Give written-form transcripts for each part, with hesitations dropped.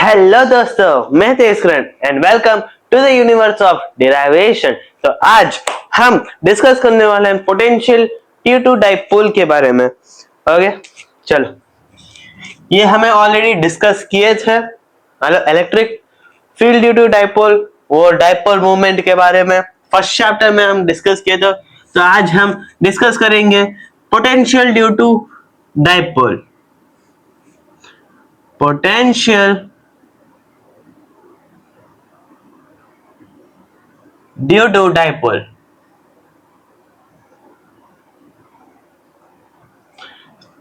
Hello दोस्तों, मैं Tejkaran and welcome to the universe of derivation. तो आज हम डिस्कस करने वाले हैं पोटेंशियल ड्यू टू डाइपोल के बारे में। ओके, चलो, ये हमें ऑलरेडी डिस्कस किए थे, मतलब electric field due to dipole और डाइपोल मूवमेंट के बारे में फर्स्ट चैप्टर में हम डिस्कस किए थे। तो आज हम डिस्कस करेंगे potential due to dipole. Potential due to dipole.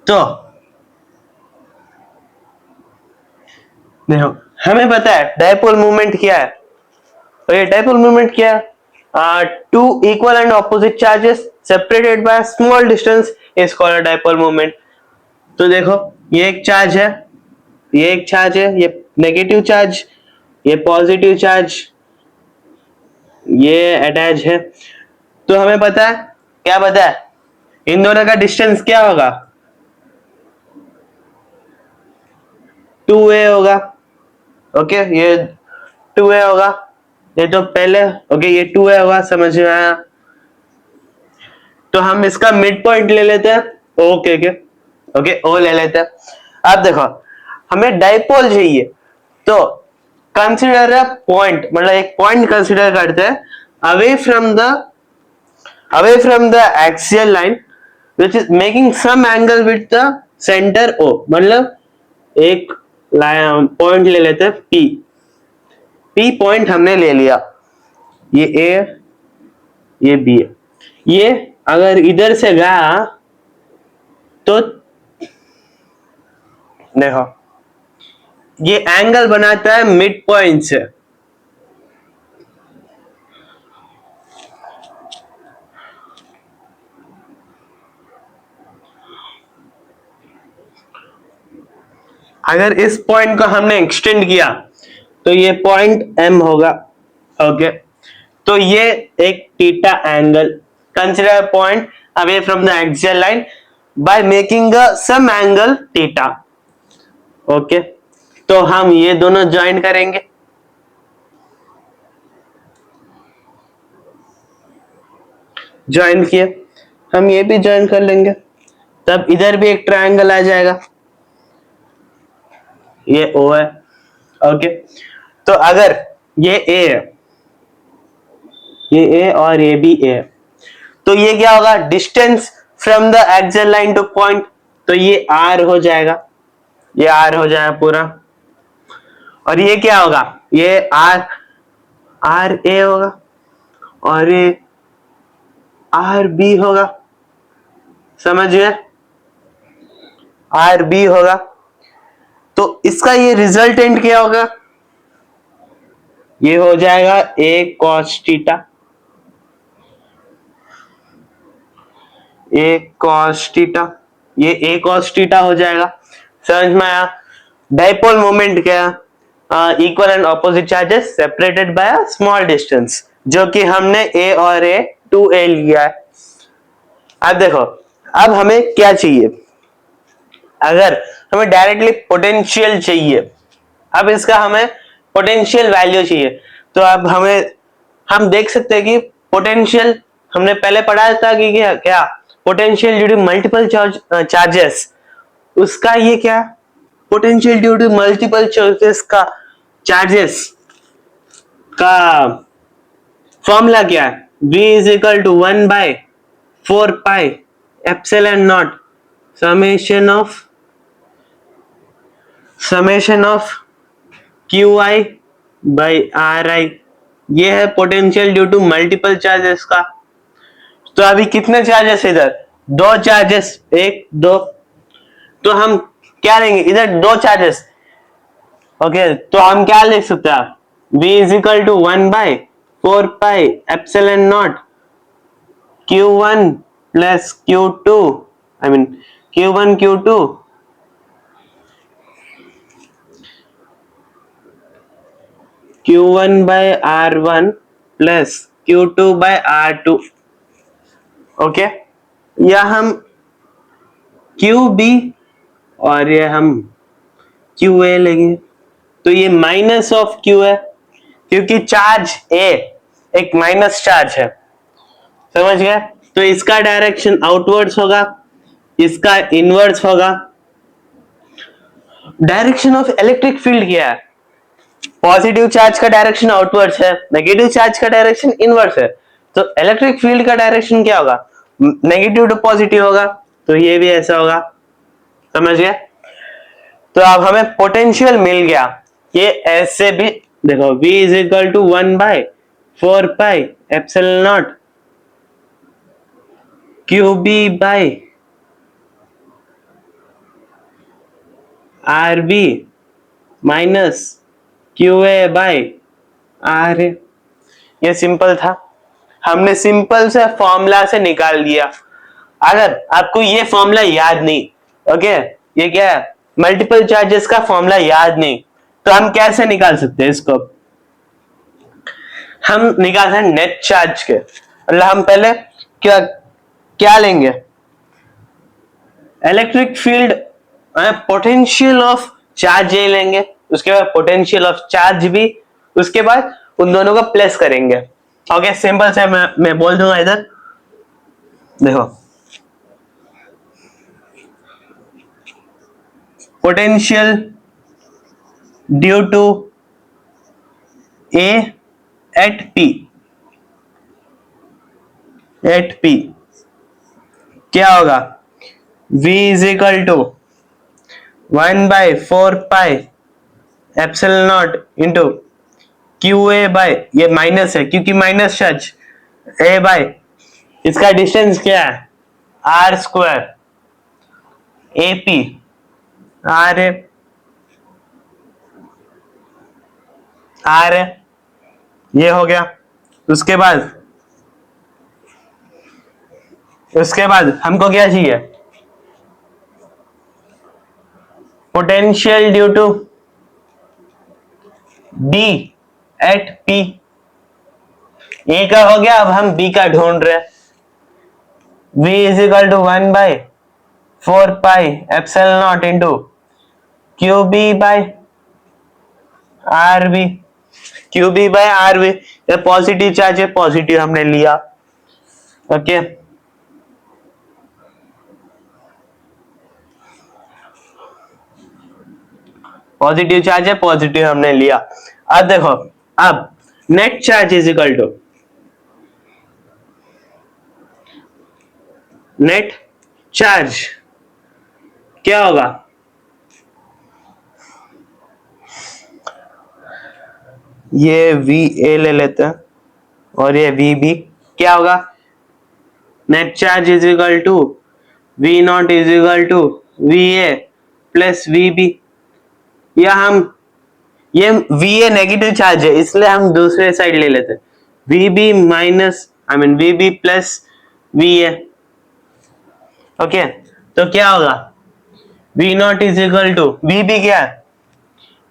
तो देखो, हमें पता है डाइपोल मूवमेंट क्या है। तो ये डाइपोल मूवमेंट क्या है? Two equal and opposite charges separated by small distance is called a dipole movement. तो देखो, ये एक चार्ज है, ये एक चार्ज है, ये नेगेटिव चार्ज, ये पॉजिटिव चार्ज, ये अटैच है। तो हमें पता है, क्या पता है, इन दोनों का डिस्टेंस क्या होगा? 2a होगा। ओके, ये 2a होगा, ये तो पहले ओके, ये 2a होगा, समझ में आया? तो हम इसका मिड पॉइंट ले लेते हैं। ओके ओके ओके, ओ ले लेते हैं। अब देखो, हमें डाइपोल चाहिए, तो कंसीडर अ पॉइंट, मतलब एक पॉइंट कंसीडर करते हैं away from the axial line which is making some angle with the centre O. मतलब एक पॉइंट ले लेते हैं पी पॉइंट हमने ले लिया, ये ए, ये बी है। ये अगर इधर से गया तो देखो, ये एंगल बनाता है मिड पॉइंट से। अगर इस पॉइंट को हमने एक्सटेंड किया तो ये पॉइंट एम होगा। ओके, तो ये एक theta angle, consider point away from the axial line by making some angle theta. Okay, तो हम ये दोनों ज्वाइन करेंगे। ज्वाइन किए, हम ये भी ज्वाइन कर लेंगे, तब इधर भी एक ट्रायंगल आ जाएगा, ये ओ है। ओके, तो अगर ये ए है, ये ए और ये भी ए, तो ये क्या होगा? Distance from the axial line two point, तो ये आर हो जाएगा, ये आर हो जाएगा पूरा। और ये क्या होगा? ये आर ए होगा और ये आर बी होगा, समझ गए? आर बी होगा। तो इसका ये रिजल्टेंट क्या होगा? ये हो जाएगा ए कॉस थीटा, ए कॉस थीटा, ये ए कॉस थीटा हो जाएगा। समझ में आया? डाइपोल मोमेंट क्या? Equal and opposite charges separated bye a small distance, जो कि हमने ए और ए 2a लिया है। अब देखो, अब हमें क्या चाहिए? अगर हमें डायरेक्टली पोटेंशियल चाहिए, अब इसका हमें पोटेंशियल वैल्यू चाहिए, तो अब हम देख सकते हैं कि पोटेंशियल हमने पहले पढ़ा था कि क्या potential due to multiple charges, उसका ये क्या potential due to multiple charges का फॉर्मूला क्या है? V is equal to 1/4 pi epsilon naught summation of QI by RI। ये है potential due to multiple charges का। तो अभी कितने चार्जेस इधर? दो चार्जेस, एक दो, तो हम क्या लेंगे? इधर दो चार्जेस। ओके, तो हम क्या लिख सकते हैं? V is equal to 1/4 pi epsilon naught Q1 plus Q2, I mean Q1 Q2 Q1 by R1 plus Q2 by R2। Okay, या हम QB और ये हम QA लेंगे। तो ये माइनस ऑफ क्यू है, क्योंकि चार्ज ए एक माइनस चार्ज है, समझ गए। तो इसका डायरेक्शन आउटवर्ड्स होगा, इसका इनवर्ड्स होगा। डायरेक्शन ऑफ इलेक्ट्रिक फील्ड क्या है? पॉजिटिव चार्ज का डायरेक्शन आउटवर्ड्स है, नेगेटिव चार्ज का डायरेक्शन इनवर्ड्स है। तो इलेक्ट्रिक फील्ड का डायरेक्शन क्या होगा? नेगेटिव टू पॉजिटिव होगा। तो ये भी ऐसा होगा, समझ गए। तो अब हमें पोटेंशियल मिल गया। ये ऐसे भी देखो, V is equal to 1/4πε0 QB by RB minus QA by RA। ये सिंपल था, हमने सिंपल से फॉर्मूला से निकाल दिया। अगर आपको ये फॉर्मूला याद नहीं, ओके, ये क्या है, मल्टीपल चार्जेस का फॉर्मूला याद नहीं, तो हम कैसे निकाल सकते हैं इसको? हम निकालते हैं नेट चार्ज के, मतलब हम पहले क्या क्या लेंगे? Electric field, potential of charge A लेंगे, उसके बाद पोटेंशियल ऑफ चार्ज बी, उसके बाद उन दोनों को प्लस करेंगे। ओके, सिंपल से मैं बोल दूंगा इधर, देखो, potential due to A at P क्या होगा? V is equal to 1/4πε0 into QA by, ये माइनस है क्योंकि माइनस चार्ज, A बाय इसका डिस्टेंस क्या है? R स्क्वायर AP R ये हो गया। उसके बाद हमको क्या चाहिए? Potential due to D at P। A का हो गया, अब हम बी का ढूंढ रहे हैं। V is equal to 1/4πε0 into QB by RB। QB by RB, ये पॉजिटिव चार्ज है, पॉजिटिव हमने लिया। ओके, पॉजिटिव चार्ज है, पॉजिटिव हमने लिया। अब देखो, अब net charge is equal to net charge क्या होगा? ये VA ले लेते हैं और ये VB क्या होगा? Net charge is equal to V0 is equal to VA plus VB। या हम ये VA नेगेटिव चार्ज है, इसलिए हम दूसरे साइड ले लेते हैं, VB minus VB plus VA। Okay, तो क्या होगा? V0 is equal to VB क्या है?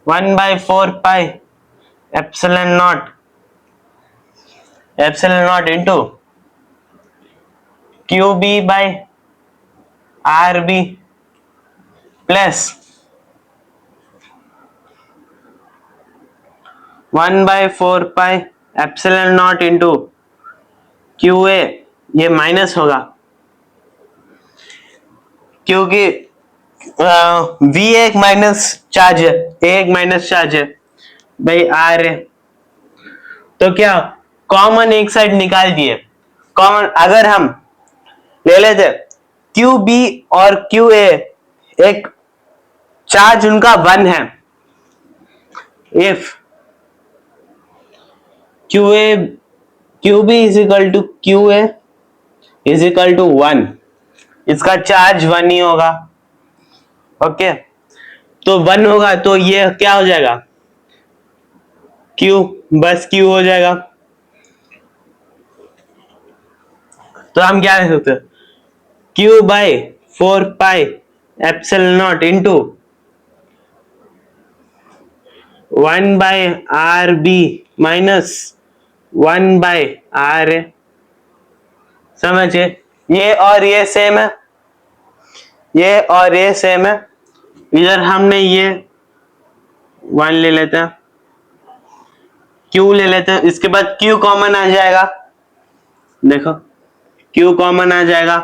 1/4πε0 into QB by RB plus 1/4πε0 into QA, ये माइनस होगा क्योंकि V एक माइनस चार्ज है, A एक माइनस चार्ज है भाई, R है। तो क्या कॉमन एक साइड निकाल दिए, कॉमन अगर हम ले लेते QB और QA, एक चार्ज उनका 1 है, if QB is equal to QA is equal to 1, इसका चार्ज 1 ही होगा। ओके, तो 1 होगा तो ये क्या हो जाएगा? Q, बस Q हो जाएगा। तो हम क्या लिख सकते हैं? Q/4πε0 into 1/RB minus 1/RA। समझे? ये और ये सेम है, ये और ये सेम है। इधर हमने ये 1 ले लेते हैं, Q ले लेते हैं, इसके बाद Q कॉमन आ जाएगा, देखो Q कॉमन आ जाएगा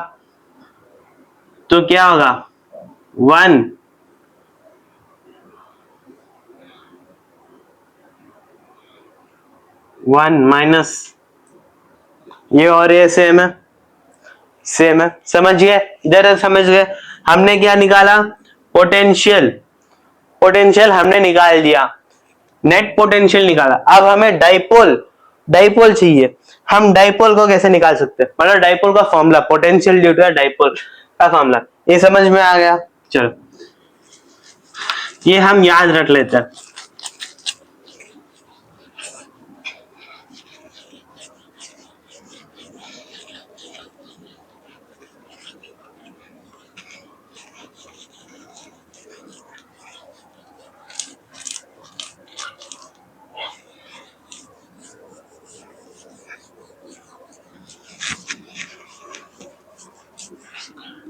तो क्या होगा 1 माइनस ये और ये सेम है, समझ गए, इधर समझ गए। हमने क्या निकाला, पोटेंशियल, हमने निकाल दिया, नेट पोटेंशियल निकाला। अब हमें डाइपोल चाहिए। हम डाइपोल को कैसे निकाल सकते हैं, मतलब डाइपोल का formula, potential due to dipole का फॉर्मूला, ये समझ में आ गया। चलो ये हम याद रख लेते हैं।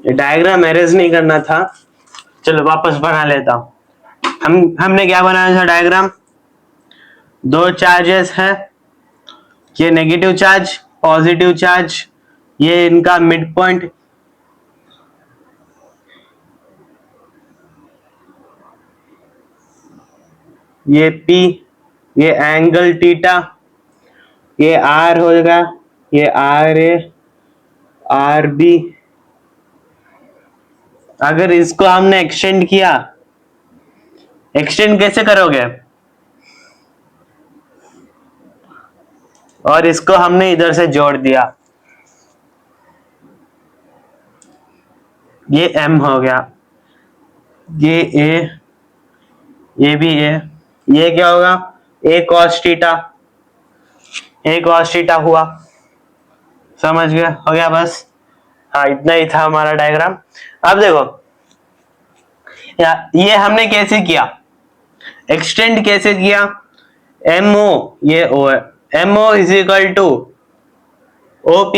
ये डायग्राम एरेज नहीं करना था, चलो वापस बना लेता हूं। हमने क्या बनाया था डायग्राम, दो चार्जेस है, ये नेगेटिव चार्ज, पॉजिटिव चार्ज, ये इनका मिड पॉइंट, ये P, ये एंगल थीटा, ये R होगा, ये RA, RB। अगर इसको हमने एक्सटेंड किया, एक्सटेंड कैसे करोगे, और इसको हमने इधर से जोड़ दिया, ये M हो गया, ये A, ये भी A, ये क्या होगा A cos थीटा, हुआ, समझ गया, हो गया बस। हाँ इतना ही था हमारा डायग्राम। अब देखो ये हमने कैसे किया, एक्सटेंड कैसे किया, MO, ये O है, MO is equal to OP,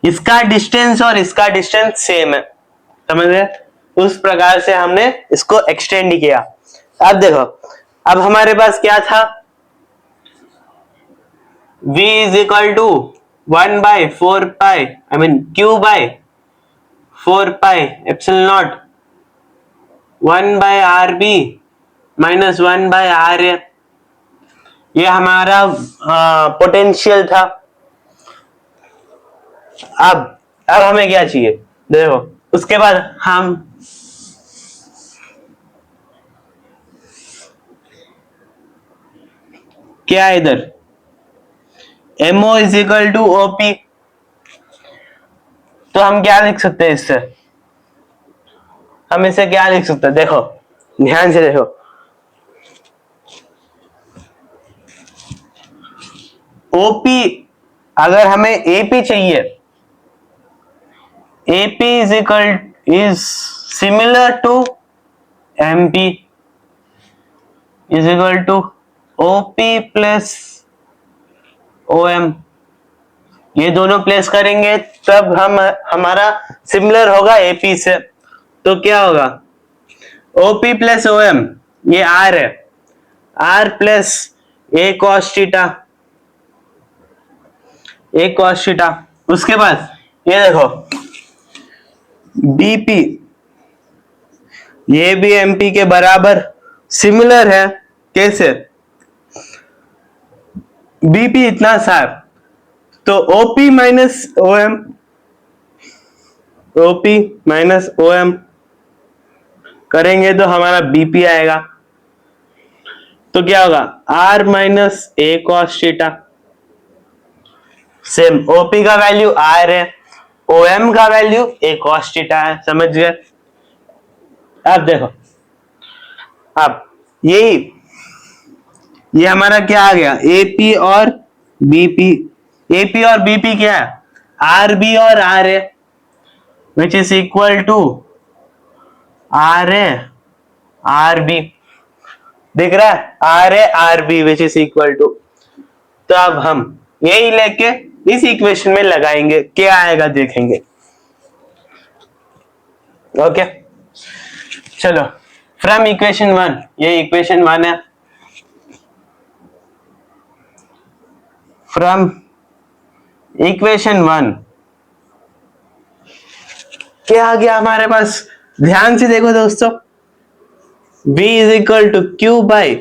इसका डिस्टेंस और इसका डिस्टेंस सेम है, समझ गए, उस प्रकार से हमने इसको एक्सटेंड किया। अब देखो, अब हमारे पास क्या था, V is equal to 1/4 pi, I mean Q by 4 pi epsilon naught 1/RB minus 1/RA, ये हमारा पोटेंशियल था। अब हमें क्या चाहिए, देखो उसके बाद हम क्या इधर MO is equal to OP, तो हम क्या लिख सकते हैं इससे, हम इसे क्या लिख सकते हैं, देखो ध्यान से देखो, OP अगर हमें AP चाहिए, AP is similar to MP is equal to OP plus OM, ये दोनों प्लेस करेंगे तब हमारा सिमिलर होगा AP से, तो क्या होगा OP प्लस OM, ये R है, R plus A cos theta, उसके बाद ये देखो BP, ये भी MP के बराबर सिमिलर है, कैसे, BP इतना शार्प, तो OP माइनस OM करेंगे तो हमारा BP आएगा, तो क्या होगा R minus A cos theta, same OP का वैल्यू R है, OM का वैल्यू A cos थीटा है, समझ गए। अब देखो, अब ये हमारा क्या आ गया, AP और BP क्या है, RB और RA, which is equal to RA RB, दिख रहा है, RA RB which is equal to, तो अब हम यही लेके इस इक्वेशन में लगाएंगे, क्या आएगा देखेंगे। ओके चलो फ्रॉम इक्वेशन 1, ये इक्वेशन 1 है, फ्रॉम इक्वेशन 1 क्या आ गया हमारे पास, ध्यान से देखो दोस्तों, v is equal to Q by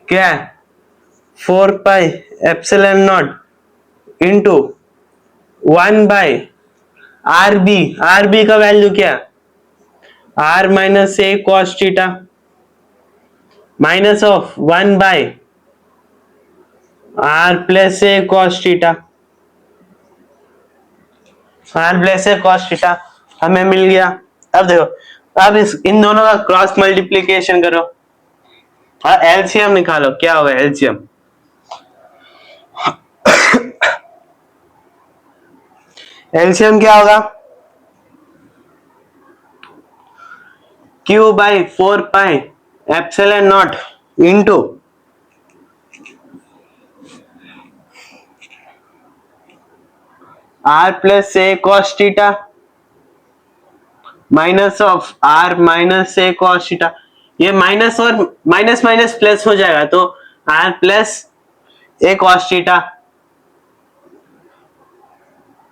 क्या, 4 pi epsilon naught into 1 by R B का वैल्यू क्या, R minus A cos theta minus of 1 by R plus A cos theta, R plus A cos theta हमें मिल गया। अब देखो, अब इन दोनों का क्रॉस मल्टीप्लीकेशन करो और एलसीएम निकालो, क्या होगा एलसीएम, एलसीएम क्या होगा, Q by 4 pi epsilon naught into R plus A cos theta minus of R minus A cos theta, ये माइनस और माइनस माइनस प्लस हो जाएगा तो R plus A cos theta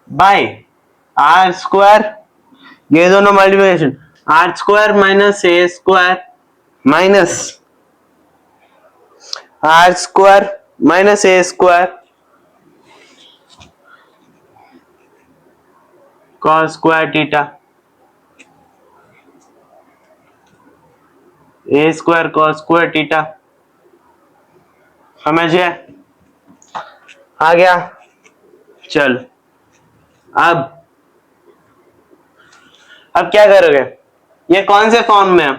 by R square, ये दोनों multiplication R square minus A square minus R square minus A square cos square theta, A square cos square theta, समझिए आ गया। चल अब क्या करोगे, ये कौन से फॉर्म में है,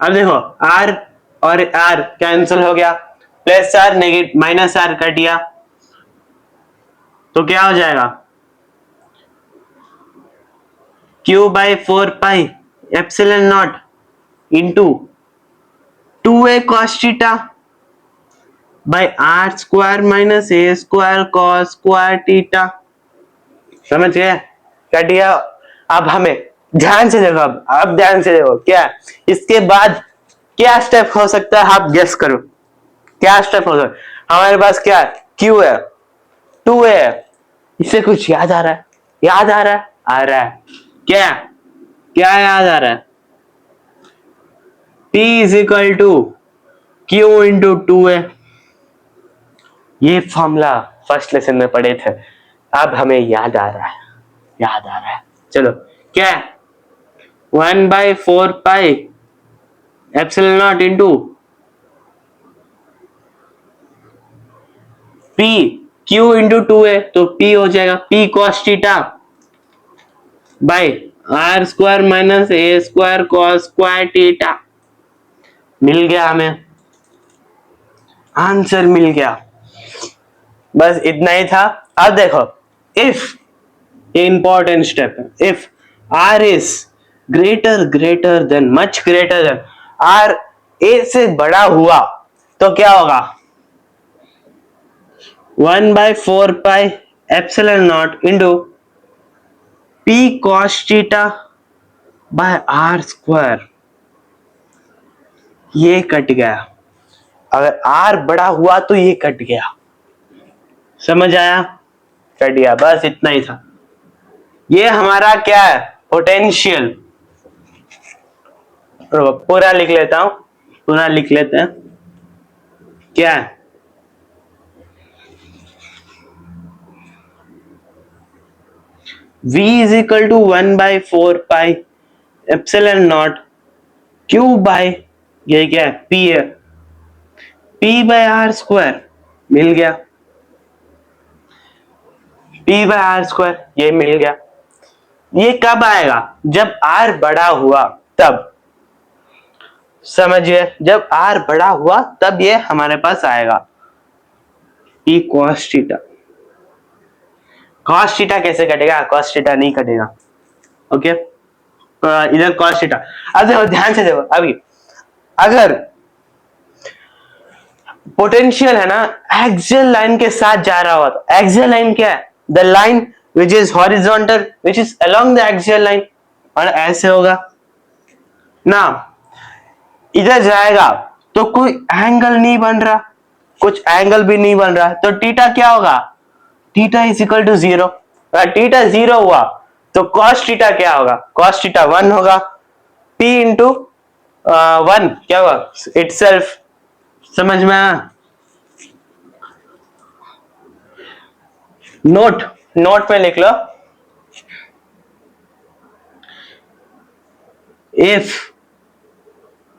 अब देखो आर और आर कैंसिल हो गया, plus R negative minus R cut गया, तो क्या हो जाएगा, Q by 4 pi epsilon naught into 2a cos theta by R square minus A square cos square theta, समझ गए, कट गया। अब हमें ध्यान से देखो, अब ध्यान से देखो क्या इसके बाद क्या स्टेप हो सकता है, आप गेस करो क्या स्टेप हो सकता है। हमारे पास क्या है, क्यू है, 2a है, इससे कुछ याद आ रहा है, याद आ रहा है, आ रहा है क्या, क्या याद आ रहा है, P is equal to Q into 2a, ये फॉर्मूला फर्स्ट लेसन में पढ़े थे, अब हमें याद आ रहा है, याद आ रहा है। चलो क्या, 1 by 4 pi epsilon naught into P Q into 2a, तो P हो जाएगा P cos theta by R square minus A square cos square theta, मिल गया, हमें आंसर मिल गया, बस इतना ही था। अब देखो, इफ, ये इंपॉर्टेंट स्टेप है, if R is greater than much greater than R A से बड़ा हुआ तो क्या होगा, 1 by 4 pi epsilon naught into P cos theta by R square, ये कट गया, अगर आर बड़ा हुआ तो ये कट गया, समझ आया, कट गया, बस इतना ही था। ये हमारा क्या है, पोटेंशियल, पूरा लिख लेता हूं, पूरा लिख लेते हैं, क्या है, V is equal to 1 by 4 pi epsilon naught Q by, ये क्या है, P है, P बाई आर स्क्वायर, मिल गया, P बाई आर स्क्वायर, ये मिल गया। ये कब आएगा, जब R बड़ा हुआ तब, समझिए, जब R बड़ा हुआ तब ये हमारे पास आएगा P cos theta. cos theta कैसे कटेगा, cos थीटा नहीं कटेगा, ओके, इधर cos थीटा। अब देखो ध्यान से देखो, अभी अगर पोटेंशियल है ना एक्सियल लाइन के साथ जा रहा हुआ, तो एक्सियल लाइन क्या है, the line which is horizontal, which is along the axial line, और ऐसे होगा ना, इधर जाएगा तो कोई एंगल नहीं बन रहा, कुछ एंगल भी नहीं बन रहा, तो थीटा क्या होगा, थीटा इज इक्वल टू 0। अगर थीटा 0 हुआ तो cos थीटा क्या होगा, cos थीटा 1 होगा, p इंटू 1 क्या होगा इटसेल्फ। समझ में आया? नोट नोट में लिख लो, if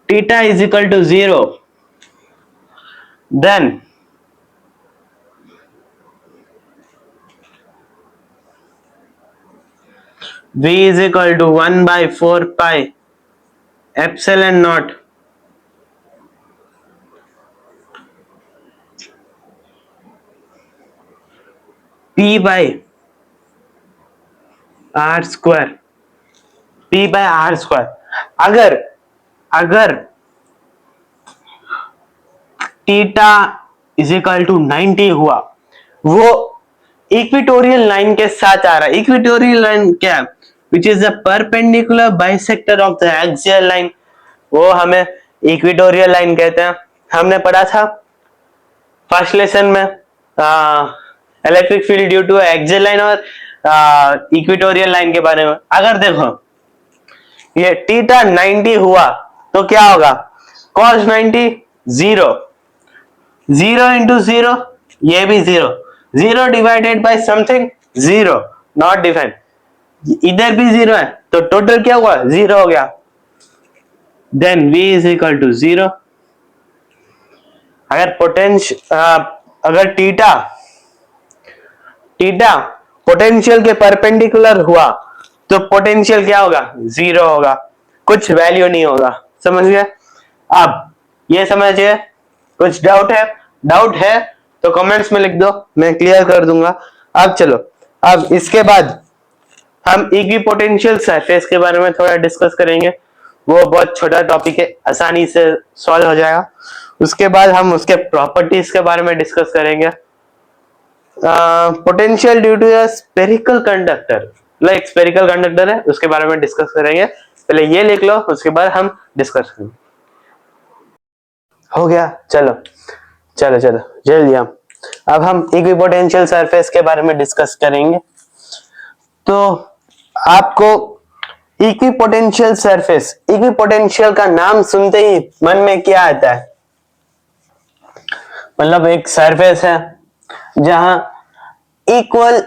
theta is equal to 0 then v is equal to 1 by 4 pi epsilon naught p by r square, p by r square। अगर अगर थीटा इज इक्वल टू 90 हुआ, वो इक्वेटोरियल लाइन के साथ आ रहा है। इक्वेटोरियल लाइन क्या है, which is the perpendicular bisector of the axial line, वो हमें इक्वेटोरियल लाइन कहते हैं। हमने पढ़ा था फर्स्ट लेसन में electric field due to axial line और इक्वेटोरियल लाइन के बारे में। अगर देखो ये थीटा 90 हुआ तो क्या होगा, cos 90 0, 0 इंटू 0 ये भी 0, 0 divided by something 0 not defined, इधर भी 0 है तो टोटल क्या हुआ 0 हो गया। Then v is equal to 0। अगर अगर थीटा थीटा पोटेंशियल के परपेंडिकुलर हुआ तो पोटेंशियल क्या होगा 0 होगा, कुछ वैल्यू नहीं होगा। समझ गए? अब ये समझिए, कुछ डाउट है तो कमेंट्स में लिख दो, मैं क्लियर कर दूंगा। अब चलो, अब इसके बाद हम इक्विपोटेंशियल सरफेस के बारे में थोड़ा डिस्कस करेंगे। वो बहुत छोटा टॉपिक है, आसानी से सॉल्व हो जाएगा। उसके बाद हम उसके प्रॉपर्टीज के बारे में डिस्कस करेंगे। Potential due to spherical conductor, like spherical conductor है उसके बारे में डिस्कस करेंगे। पहले ये लिख लो, उसके बाद हम डिस्कस करेंगे। हो गया? चलो चलो चलो जल्दी अब हम इक्विपोटेंशियल सरफेस के बारे में डिस्कस करेंगे। तो आपको इक्विपोटेंशियल सरफेस, इक्विपोटेंशियल का नाम सुनते ही मन में क्या आता है, मतलब एक सरफेस है जहां इक्वल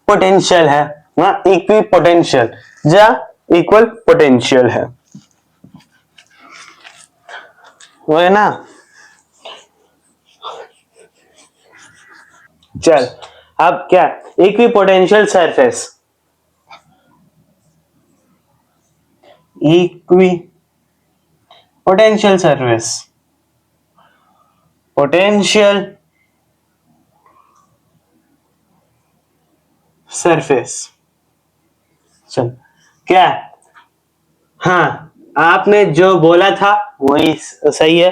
पोटेंशियल है, इक्विपोटेंशियल जहां इक्वल पोटेंशियल है, वो है ना। चल अब क्या equipotential surface, equi potential surface, potential surface. चल क्या, हाँ आपने जो बोला था वही सही है।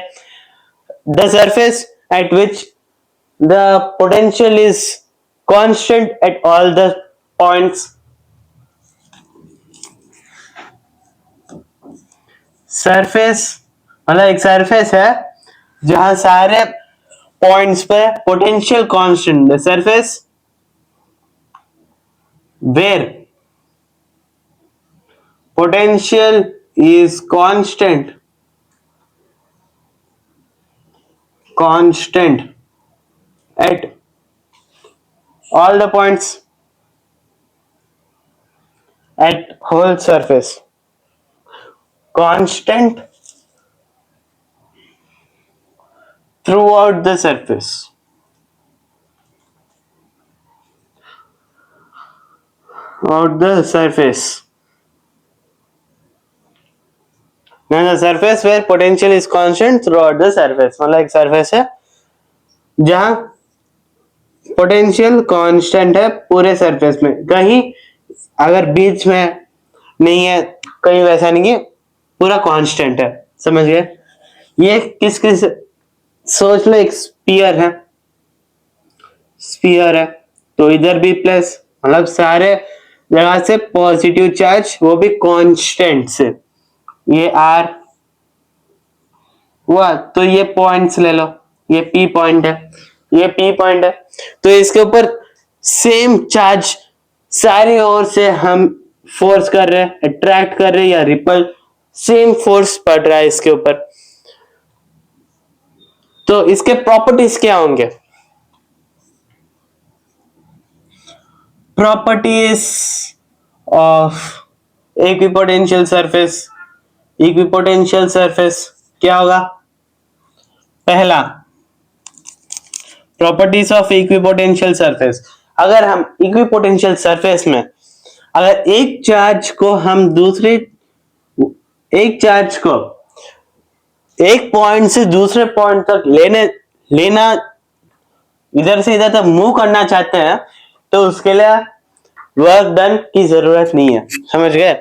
The surface at which the potential is constant at all the points. Surface मतलब एक सरफेस है जहां सारे पॉइंट्स पे potential constant, the surface where potential is constant at all the points at whole surface, constant throughout the surface, throughout the surface. Now the surface where potential is constant throughout the surface, मतलब एक surface है जहां potential constant है पूरे surface में, कहीं अगर बीच में नहीं है, कहीं वैसा नहीं है, पूरा कांस्टेंट है। समझ गए? ये किस सोच लो, एक स्फीयर है, स्फीयर है तो इधर भी प्लस मतलब सारे जगह से पॉजिटिव चार्ज, वो भी कांस्टेंट से। ये आर हुआ, तो ये पॉइंट्स ले लो, ये पी पॉइंट है, ये पी पॉइंट है, तो इसके ऊपर सेम चार्ज सारी ओर से हम फोर्स कर रहे हैं, अट्रैक्ट कर रहे हैं या रिपल, सेम फोर्स पड़ रहा है इसके ऊपर। तो इसके प्रॉपर्टीज क्या होंगे? Properties of equipotential surface. Equipotential surface क्या होगा? पहला, प्रॉपर्टीज ऑफ इक्विपोटेंशियल सरफेस, अगर हम इक्विपोटेंशियल सरफेस में अगर एक चार्ज को हम दूसरे एक चार्ज को एक पॉइंट से दूसरे पॉइंट तक लेना इधर से इधर तक मूव करना चाहते हैं, तो उसके लिए वर्क डन की जरूरत नहीं है, समझ गए?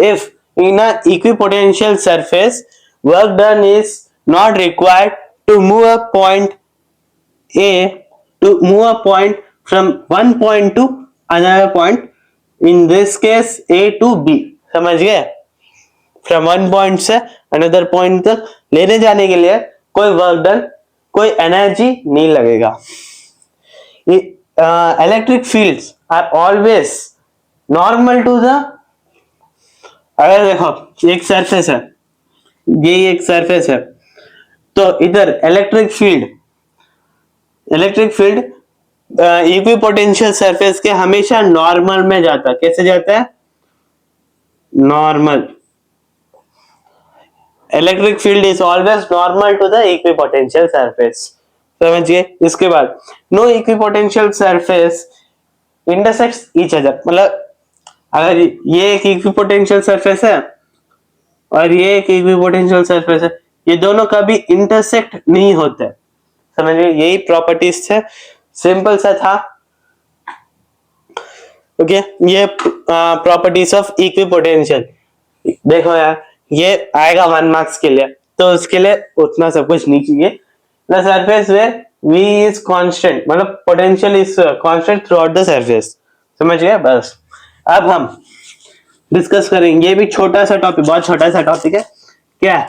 If in a equipotential surface work done is not required to move a point A to move a point from one point to another point, in this case A to B, समझ गए? From one point से another point तक लेने जाने के लिए कोई work done, कोई एनर्जी नहीं लगेगा। Electric fields are always normal to the, अगर देखो एक सरफेस है, ये एक सरफेस है, तो इधर इलेक्ट्रिक फील्ड इक्विपोटेंशियल सरफेस के हमेशा नॉर्मल में जाता है। कैसे जाता है? Normal. Electric field is always normal to the equipotential surface, समझिए? इसके बाद no equipotential surface intersects each other, मतलब अगर ये एक इक्विपोटेंशियल सरफेस है और ये एक इक्विपोटेंशियल सरफेस है, ये दोनों कभी इंटरसेक्ट नहीं होते, समझिए? यही प्रॉपर्टीज थे, सिंपल सा था। ओके, ये प्रॉपर्टीज ऑफ इक्विपोटेंशियल। देखो यार, ये आएगा 1 मार्क्स के लिए, तो उसके लिए उतना सब कुछ नहीं चाहिए। The surface where V is constant, मतलब potential is constant throughout the surface, समझ गए? बस अब हम डिस्कस करेंगे, ये भी छोटा सा टॉपिक, बहुत छोटा सा टॉपिक है। क्या है?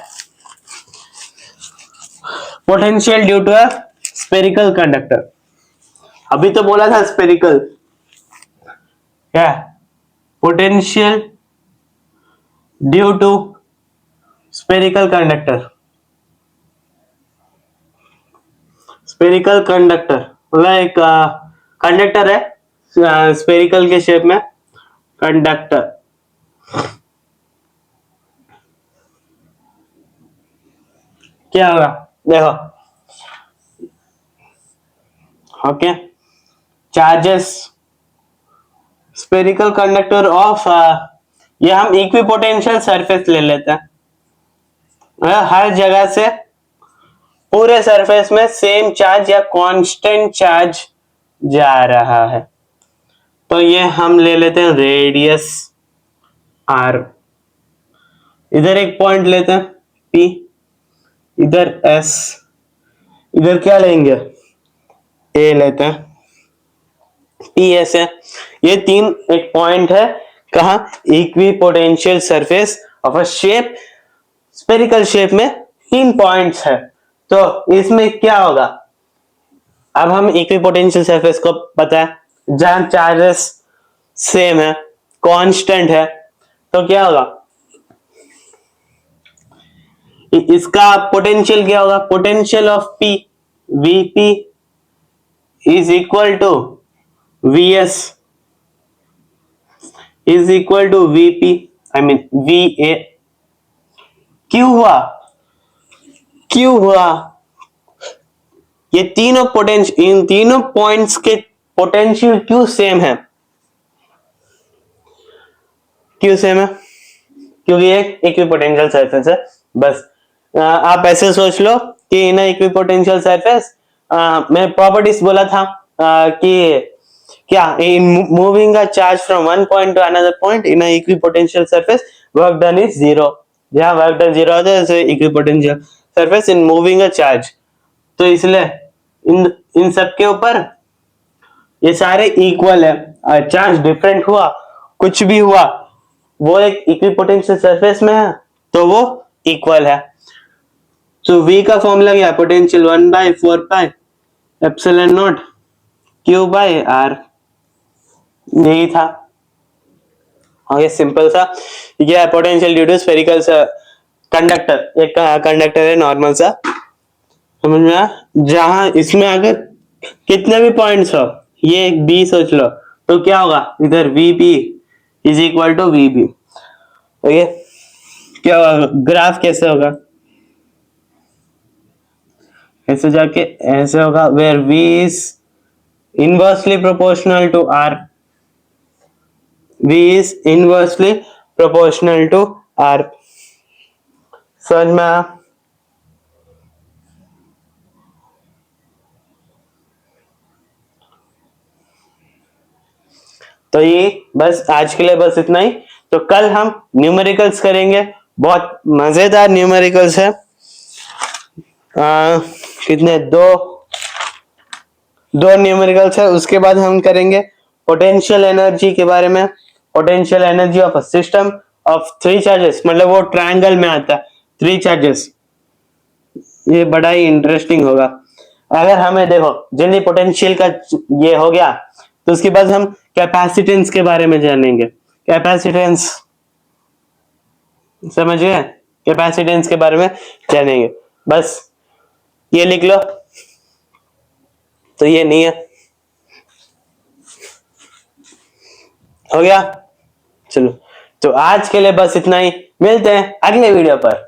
Potential due to a spherical conductor. अभी तो बोला था स्फेरिकल, क्या? Potential due to spherical conductor. Spherical conductor मतलब एक कंडक्टर है स्फेरिकल के शेप में, कंडक्टर। क्या होगा? देखो, okay, charges spherical conductor of, ये हम इक्विपोटेंशियल सरफेस ले लेते हैं, हर जगह से पूरे सरफेस में सेम चार्ज या कांस्टेंट चार्ज जा रहा है, तो ये हम ले लेते हैं रेडियस आर। इधर एक पॉइंट लेते हैं P, इधर S, इधर क्या लेंगे? A लेते हैं, PS है। ये तीन एक पॉइंट है, कहा? Equipotential surface of a shape, spherical shape में 3 पॉइंट्स है, तो इसमें क्या होगा? अब हम इक्विपोटेंशियल सरफेस को पता है, जहां चार्जेस सेम है, कांस्टेंट है, तो क्या होगा? इसका पोटेंशियल क्या होगा? Potential of P, Vp is equal to Vs is equal to Vp, I mean Va। क्यों हुआ? ये तीनों पोटेंशियल, इन तीनों पॉइंट्स के पोटेंशियल क्यों सेम है? क्यों सेम है? क्योंकि एक इक्विपोटेंशियल सरफेस है, बस। आप ऐसे सोच लो कि इन इक्विपोटेंशियल सरफेस, मैं प्रॉपर्टीज बोला था कि क्या, in moving a charge from one point two another point in equipotential surface work done is 0। जहां वर्क डन 0 होता है equipotential surface in moving a charge, तो इसलिए इन सब के ऊपर ये सारे इक्वल है, चार्ज डिफरेंट हुआ, कुछ भी हुआ, वो एक इक्विपोटेंशियल सरफेस में है तो वो इक्वल है। तो V का फॉर्मूला क्या है, potential 1/4 pi epsilon naught Q by R, यही था। आगे सिंपल सा, ये है potential due to spherical conductor, एक कंडक्टर है नॉर्मल सा, समझ में आया? जहां इसमें अगर कितने भी पॉइंट्स हो, ये एक बी सोच लो, तो क्या होगा, इधर V B is equal to V B. Okay, क्या होगा, ग्राफ कैसे होगा, ऐसे जाके ऐसे होगा, where V is inversely proportional to R, V is inversely proportional to R. समझ में आया? तो ये बस आज के लिए बस इतना ही। तो कल हम न्यूमेरिकल्स करेंगे, बहुत मजेदार न्यूमेरिकल्स है। कितने, दो न्यूमेरिकल्स है। उसके बाद हम करेंगे पोटेंशियल एनर्जी के बारे में, potential energy of a system of 3 charges, मतलब वो ट्रायंगल में आता है 3 चार्जेस। ये बड़ा ही इंटरेस्टिंग होगा। अगर हमें देखो जल्दी पोटेंशियल का ये हो गया, तो उसके बाद हम कैपेसिटेंस के बारे में जानेंगे। कैपेसिटेंस समझ गए, कैपेसिटेंस के बारे में जानेंगे। बस ये लिख लो, तो ये नहीं है, हो गया। चलो, तो आज के लिए बस इतना ही, मिलते हैं अगले वीडियो पर।